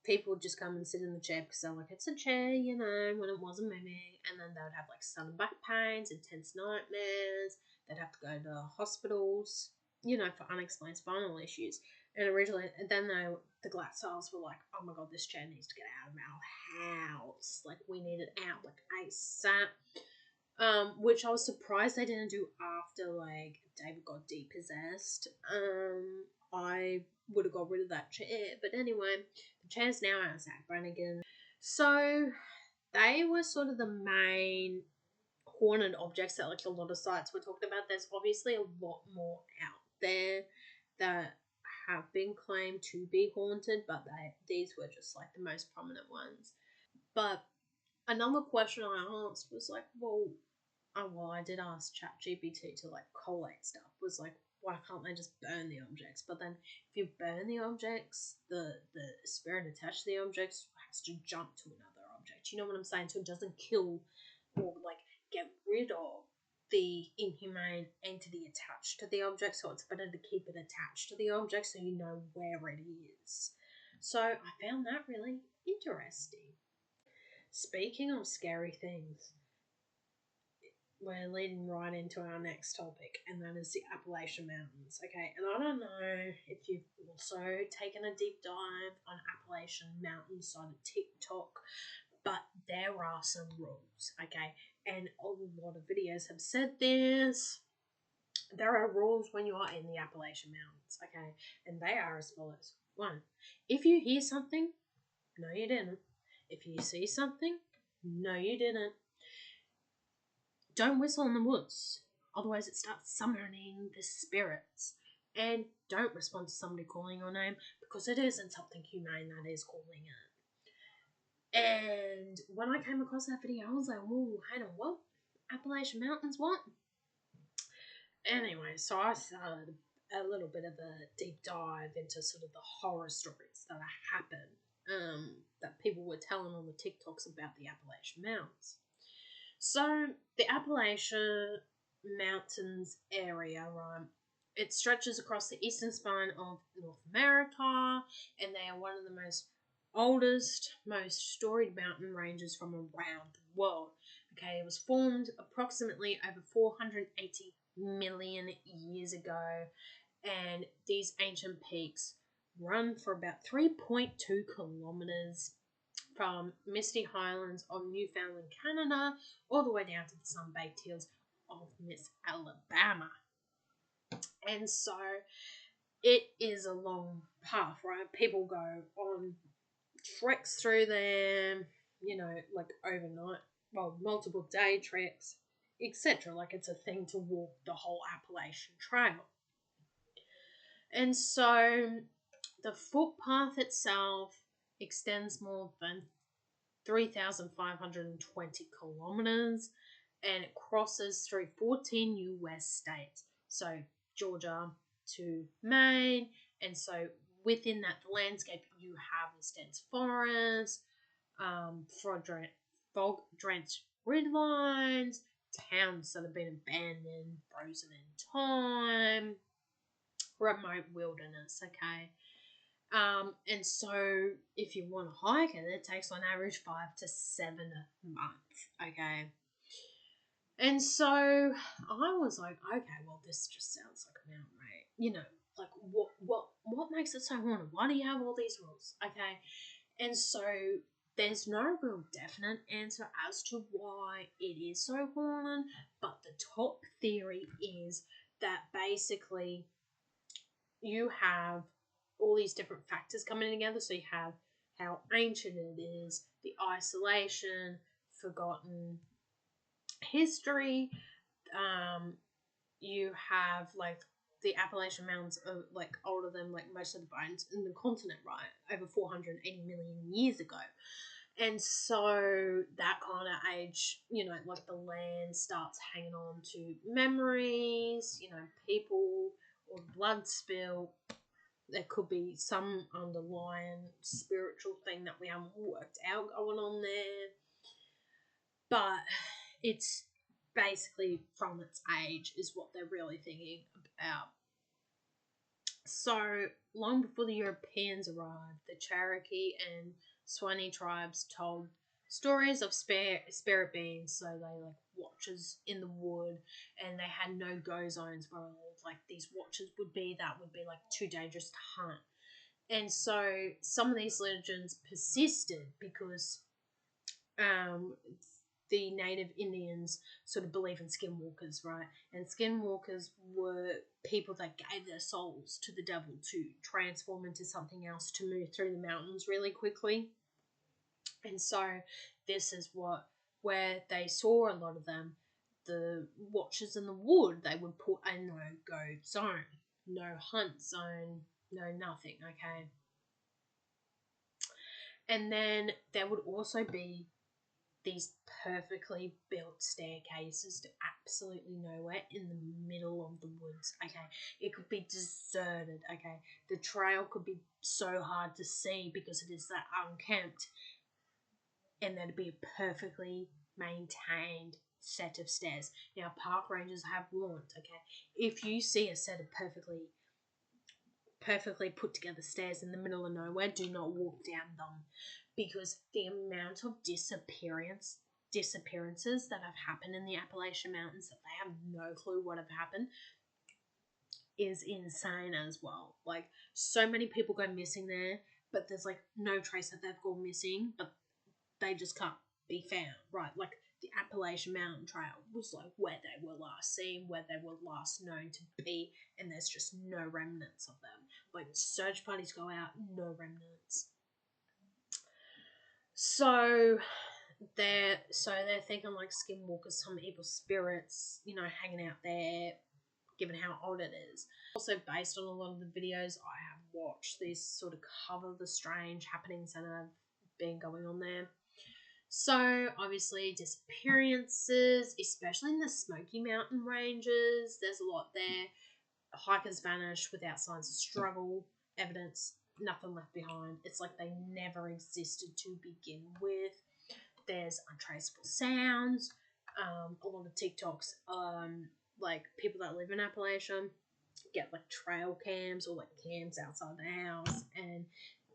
people would just come and sit in the chair because they're like, it's a chair, you know, when it wasn't moving. And then they would have, like, sudden back pains, intense nightmares. They'd have to go to hospitals, you know, for unexplained spinal issues. And then the Glatzels were like, oh my god, this chair needs to get out of our house. Like, we need it out, like, ASAP. Which I was surprised they didn't do after, like, David got depossessed. I would have got rid of that chair. But anyway, the chair's now at Zach Brannigan. So they were sort of the main haunted objects that, like, a lot of sites were talking about. There's obviously a lot more out there that have been claimed to be haunted, but these were just, like, the most prominent ones. But another question I asked was like, I did ask ChatGPT to, like, collate stuff. Was like, why can't they just burn the objects? But then if you burn the objects, the spirit attached to the objects has to jump to another object. You know what I'm saying? So it doesn't kill or, like, get rid of the inhumane entity attached to the object. So it's better to keep it attached to the object so you know where it is. So I found that really interesting. Speaking of scary things, we're leading right into our next topic, and that is the Appalachian Mountains, okay? And I don't know if you've also taken a deep dive on Appalachian Mountains on TikTok, but there are some rules, okay? And a lot of videos have said this. There are rules when you are in the Appalachian Mountains, okay? And they are as follows. 1, if you hear something, no you didn't. If you see something, No, you didn't. Don't whistle in the woods, otherwise it starts summoning the spirits. And don't respond to somebody calling your name, because it isn't something humane that is calling it. And when I came across that video, I was like, whoa, hang on, what? Appalachian Mountains, what? Anyway, so I started a little bit of a deep dive into sort of the horror stories that happen, that people were telling on the TikToks about the Appalachian Mountains. So, the Appalachian Mountains area, right, it stretches across the eastern spine of North America, and they are one of the oldest, most storied mountain ranges from around the world. Okay, it was formed approximately over 480 million years ago, and these ancient peaks run for about 3.2 kilometers from misty highlands of Newfoundland, Canada, all the way down to the sun-baked hills of Miss Alabama. And so it is a long path, right? People go on treks through them, like overnight, well, multiple day treks, etc. Like it's a thing to walk the whole Appalachian Trail. And so the footpath itself extends more than 3,520 kilometers, and it crosses through 14 US states. So Georgia to Maine, and so within that landscape you have this dense forest, fog-drenched ridgelines, towns that have been abandoned, frozen in time, remote wilderness, okay? And so if you want to hike it, it takes on average 5 to 7 months, okay? And so I was like, okay, well, this just sounds like a mountain range. Like what makes it so haunted? Why do you have all these rules? Okay. And so there's no real definite answer as to why it is so haunted, but the top theory is that basically you have all these different factors coming together. So you have how ancient it is, the isolation, forgotten history. You have like the Appalachian Mountains are like older than like most of the bones in the continent, right? Over 480 million years ago. And so that kind of age, like the land starts hanging on to memories, people or blood spill. There could be some underlying spiritual thing that we haven't worked out going on there. But it's basically from its age is what they're really thinking about. So long before the Europeans arrived, the Cherokee and Swanee tribes told stories of spirit beings. So they like watchers in the wood, and they had no go zones where like these watchers would be. That would be like too dangerous to hunt. And so some of these legends persisted because the native Indians sort of believe in skinwalkers, right? And skinwalkers were people that gave their souls to the devil to transform into something else to move through the mountains really quickly. And so this is where they saw a lot of them. The watchers in the wood, they would put a no-go zone, no hunt zone, no nothing, okay? And then there would also be these perfectly built staircases to absolutely nowhere in the middle of the woods, okay? It could be deserted, okay? The trail could be so hard to see because it is that unkempt, and there'd be a perfectly maintained set of stairs. Now, park rangers have warned, okay? If you see a set of perfectly put together stairs in the middle of nowhere, do not walk down them, because the amount of disappearances that have happened in the Appalachian Mountains that they have no clue what have happened is insane as well. Like, so many people go missing there, but there's like no trace that they've gone missing, but they just can't be found, right? Like the Appalachian Mountain Trail was like where they were last seen, where they were last known to be, and there's just no remnants of them. Like search parties go out, no remnants. So they're thinking like skinwalkers, some evil spirits, you know, hanging out there, given how odd it is. Also, based on a lot of the videos I have watched, these sort of cover the strange happenings that have been going on there. So, obviously, disappearances, especially in the Smoky Mountain ranges, there's a lot there. Hikers vanish without signs of struggle, evidence, nothing left behind. It's like they never existed to begin with. There's untraceable sounds, a lot of TikToks, like people that live in Appalachia get like trail cams or like cams outside the house, and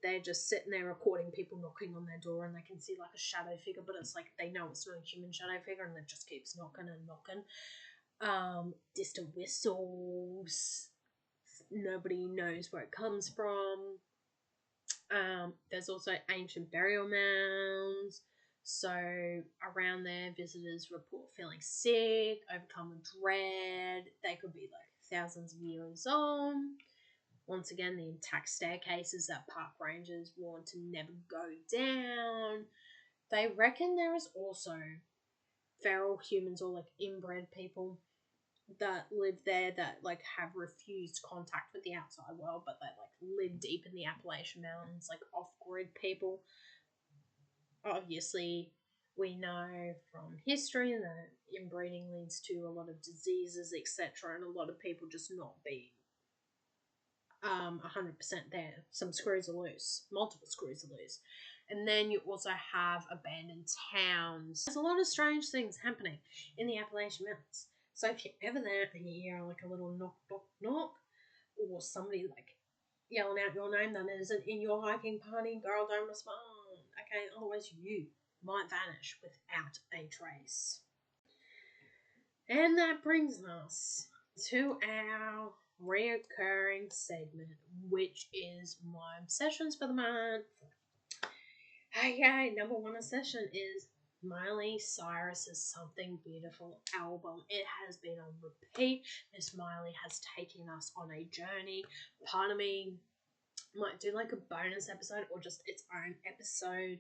they're just sitting there recording people knocking on their door, and they can see like a shadow figure, but it's like they know it's not a human shadow figure, and it just keeps knocking and knocking. Distant whistles, nobody knows where it comes from. There's also ancient burial mounds. So around there, visitors report feeling sick, overcome with dread. They could be like thousands of years old. Once again, the intact staircases that park rangers warn to never go down. They reckon there is also feral humans or like inbred people that live there that like have refused contact with the outside world, but they like live deep in the Appalachian Mountains, like off-grid people. Obviously, we know from history that inbreeding leads to a lot of diseases, etc., and a lot of people just not being 100% there. Some screws are loose, multiple screws are loose. And then you also have abandoned towns. There's a lot of strange things happening in the Appalachian Mountains. So if you're ever there and you hear like a little knock, knock, knock, or somebody like yelling out your name that isn't in your hiking party, girl, don't respond. Okay, otherwise you might vanish without a trace. And that brings us to our reoccurring segment, which is my obsessions for the month. Okay, number one obsession is Miley Cyrus's Something Beautiful album. It has been on repeat. Miss Miley has taken us on a journey. Part of me might do like a bonus episode or just its own episode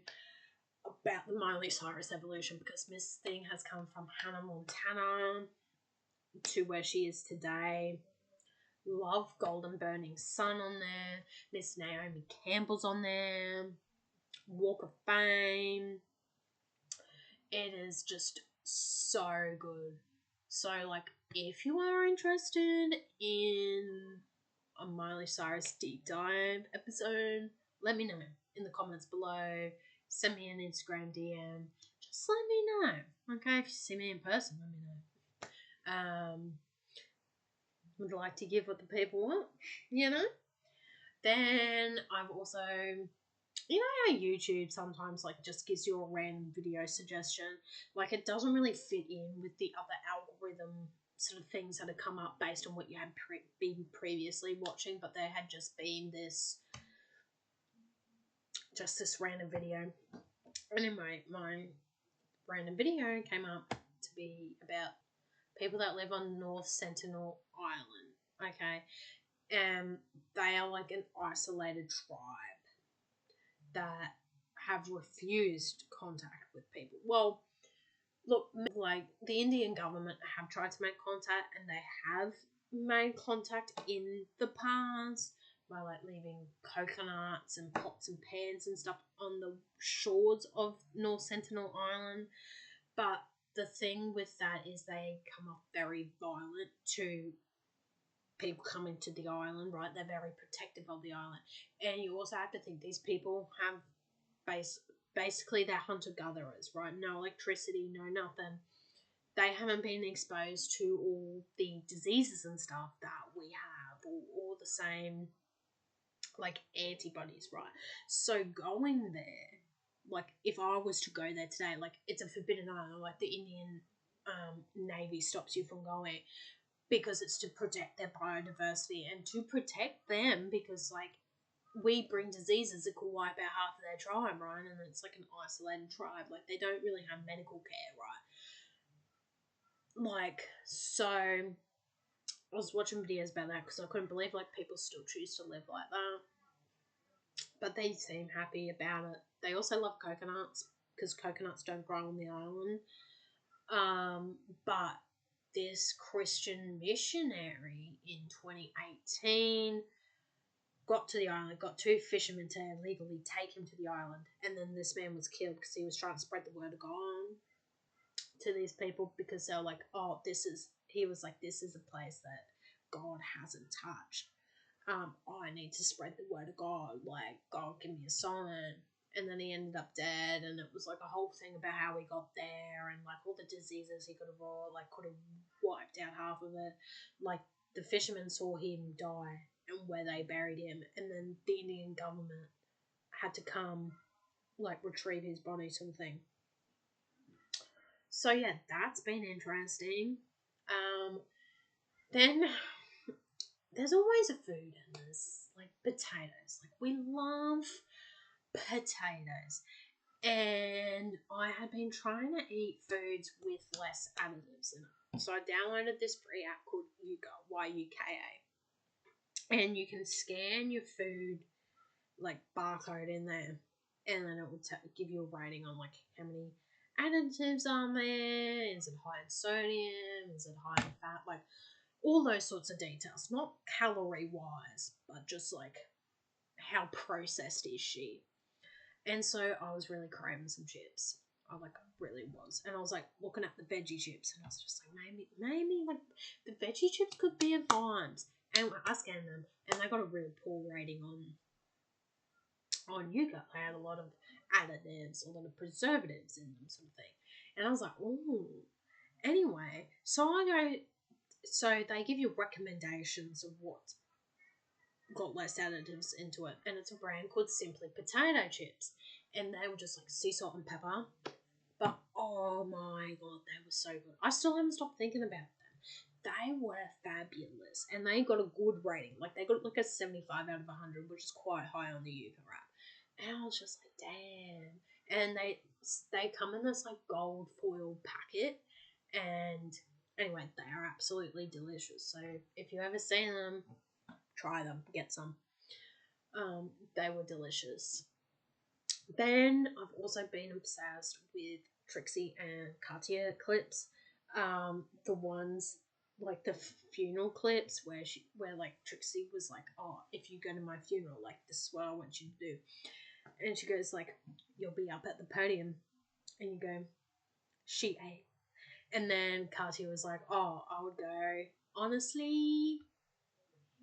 about the Miley Cyrus evolution, because Miss Thing has come from Hannah Montana to where she is today. Love Golden Burning Sun on there. Miss Naomi Campbell's on there. Walk of Fame. It is just so good. So, like, if you are interested in a Miley Cyrus deep dive episode, let me know in the comments below. Send me an Instagram DM. Just let me know. Okay, if you see me in person, let me know. Would like to give what the people want, you know? Then I've also, you know how YouTube sometimes like just gives you a random video suggestion? Like it doesn't really fit in with the other algorithm sort of things that have come up based on what you had been previously watching, but there had just been this random video. Anyway, my random video came up to be about people that live on North Sentinel Island. Okay. They are like an isolated tribe that have refused contact with people. Well, look, like the Indian government have tried to make contact, and they have made contact in the past by like leaving coconuts and pots and pans and stuff on the shores of North Sentinel Island. But the thing with that is they come off very violent to people coming to the island, right? They're very protective of the island. And you also have to think these people have basically they're hunter-gatherers, right? No electricity, no nothing. They haven't been exposed to all the diseases and stuff that we have, or all the same like antibodies, right? So going there, like if I was to go there today, like it's a forbidden island, like the Indian Navy stops you from going, because it's to protect their biodiversity and to protect them, because like we bring diseases that could wipe out half of their tribe, right? And it's like an isolated tribe, like they don't really have medical care, right? Like, so I was watching videos about that because I couldn't believe like people still choose to live like that, but they seem happy about it. They also love coconuts. because coconuts don't grow on the island. But this Christian missionary in 2018 got to the island, got 2 fishermen to illegally take him to the island, and then this man was killed because he was trying to spread the word of God to these people, because they were like, oh, he was like, this is a place that God hasn't touched. I need to spread the word of God, like, God, give me a sign. And then he ended up dead, and it was like a whole thing about how he got there, and like all the diseases he could have brought, like could have wiped out half of it. Like, the fishermen saw him die and where they buried him, and then the Indian government had to come, like, retrieve his body, sort of thing. So yeah, that's been interesting. Then there's always a food in this, like potatoes. Like, we love potatoes. And I had been trying to eat foods with less additives in it. So I downloaded this free app called Yuka, Y-U-K-A. And you can scan your food, like, barcode in there. And then it will give you a rating on, like, how many additives are there. Is it high in sodium? Is it high in fat? Like, all those sorts of details. Not calorie-wise, but just, like, how processed is she? And so I was really craving some chips. I really was. And I was like looking at the veggie chips, and I was just like, maybe like the veggie chips could be at vibes. And I scanned them, and they got a really poor rating on Yuka. They had a lot of additives, a lot of preservatives in them, sort of thing. And I was like, ooh. Anyway, so they give you recommendations of what got less additives into it, and it's a brand called Simply Potato Chips, and they were just like sea salt and pepper, but oh my god, they were so good. I still haven't stopped thinking about them. They were fabulous, and they got a good rating. Like, they got like a 75 out of 100, which is quite high on the Yuka app. And I was just like, damn. And they come in this like gold foil packet, and anyway, they are absolutely delicious. So if you ever see them, try them, get some. They were delicious. Then I've also been obsessed with Trixie and Katia clips. The ones like the funeral clips where like Trixie was like, oh, if you go to my funeral, like, this is what I want you to do. And she goes like, you'll be up at the podium, and you go, she ate. And then Katia was like, oh, I would go, honestly,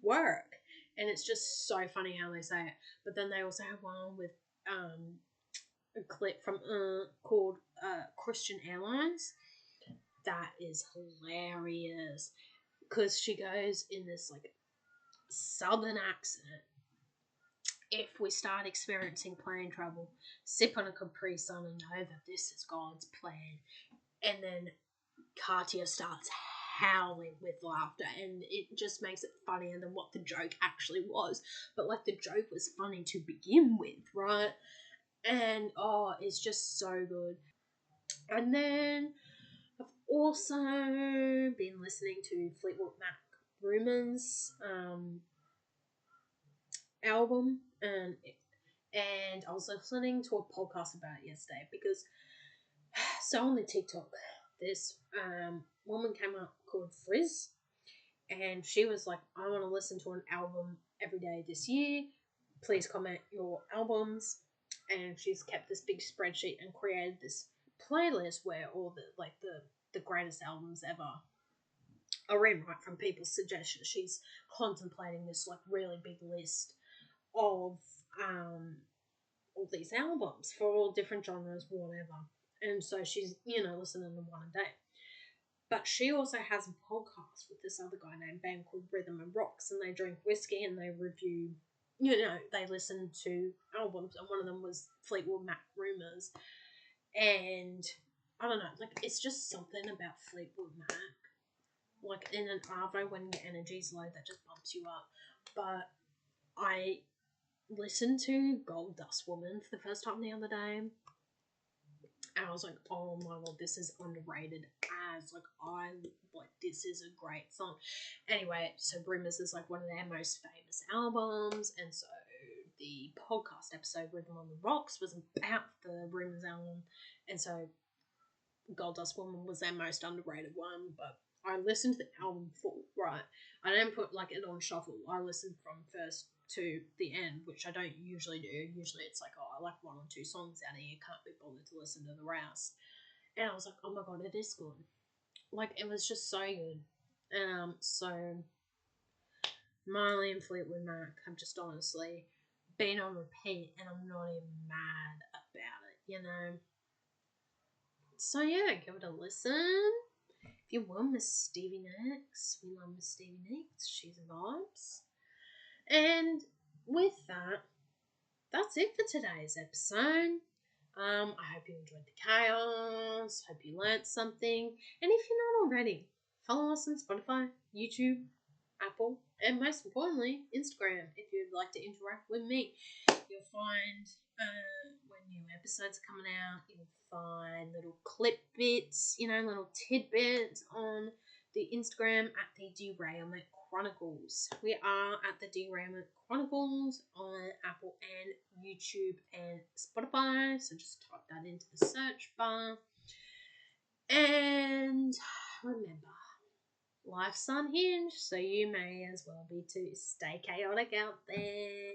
work. And it's just so funny how they say it. But then they also have one with a clip from called Christian Airlines. That is hilarious, because she goes in this like southern accent. If we start experiencing plane trouble, sip on a Capri Sun and know that this is God's plan. And then Katia starts howling with laughter, and it just makes it funnier than what the joke actually was. But like, the joke was funny to begin with, right? And oh, it's just so good. And then I've also been listening to Fleetwood Mac Rumours album, and I was listening to a podcast about it yesterday, because so on the TikTok, this woman came up called Frizz, and she was like, I want to listen to an album every day this year. Please comment your albums. And she's kept this big spreadsheet and created this playlist where all the greatest albums ever are in, right, from people's suggestions. She's contemplating this like really big list of all these albums for all different genres, whatever. And so she's, listening to one a day. But she also has a podcast with this other guy named Ben called Rhythm and Rocks, and they drink whiskey and they review, they listen to albums, and one of them was Fleetwood Mac Rumours. And I don't know, like, it's just something about Fleetwood Mac. Like, in an arvo, when your energy's low, that just bumps you up. But I listened to Gold Dust Woman for the first time the other day, and I was like, oh my god, this is underrated as, this is a great song. Anyway, so Rumours is like one of their most famous albums, and so the podcast episode, Rhythm on the Rocks, was about the Rumours album, and so Gold Dust Woman was their most underrated one, but I listened to the album full, right? I didn't put like it on shuffle. I listened from first to the end, which I don't usually do. Usually it's like, oh, I like one or two songs out of here, can't be bothered to listen to the rest. And I was like, oh my god, it is good. Like, it was just so good. So Miley and Fleetwood Mac have just honestly been on repeat, and I'm not even mad about it, you know? So yeah, give it a listen. If you will, Miss Stevie Nicks. We love Miss Stevie Nicks. She's vibes. And with that, that's it for today's episode. I hope you enjoyed the chaos. Hope you learnt something. And if you're not already, follow us on Spotify, YouTube, Apple, and most importantly, Instagram if you'd like to interact with me. You'll find when new episodes are coming out, you'll find little clip bits, little tidbits on the Instagram at the Derailment Chronicles. We are at the Derailment Chronicles on Apple and YouTube and Spotify, so just type that into the search bar. And remember, life's unhinged, so you may as well be too. Stay chaotic out there.